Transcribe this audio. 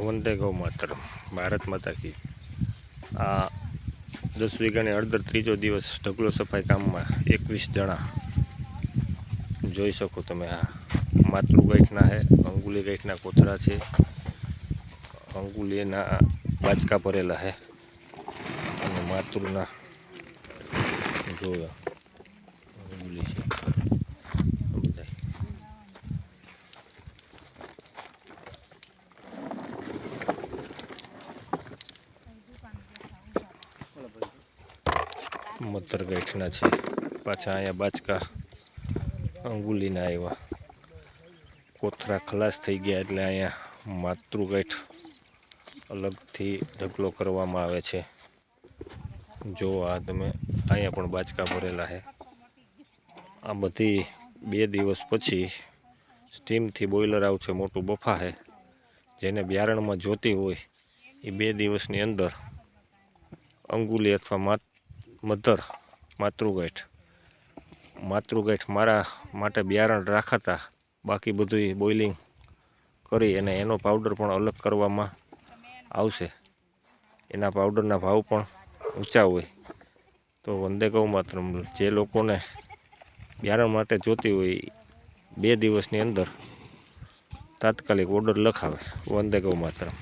વંદે ગૌ માતરમ, ભારત માતા કી। આ 10 વીઘાની હળદર ત્રીજો દિવસ ઢગલો સફાઈ કામમાં 21 જણા જોઈ શકો તમે। આ માતૃગાંઠના હે, અંગુલી ગાંઠના કોથળા છે, અંગુલીના બાચકા ભરેલા હે અને માતૃના જોયા અંગુલી છે। મતર ગાંઠના છે, પાછા અહીંયા બાચકા અંગુલીના આવ્યા, કોથળા ખલાસ થઈ ગયા એટલે અહીંયા માતૃગાંઠ અલગથી ઢગલો કરવામાં આવે છે। જો આ તમે અહીંયા પણ બાચકા ભરેલા છે। આ બધી 2 દિવસ પછી સ્ટીમથી બોઇલર આવશે, મોટું બફા છે, જેને બિયારણમાં જોતી હોય એ 2 દિવસની અંદર અંગુલી અથવા મધર માતૃગાંઠ મારા માટે બિયારણ રાખાતા, બાકી બધું બોઇલિંગ કરી અને એનો પાવડર પણ અલગ કરવામાં આવશે। એના પાવડરના ભાવ પણ ઊંચા હોય। તો વંદે ગૌ માતરમ, જે લોકોને બિયારણ માટે જોતી હોય 2 દિવસની અંદર તાત્કાલિક ઓર્ડર લખાવે। વંદે ગૌ માતરમ।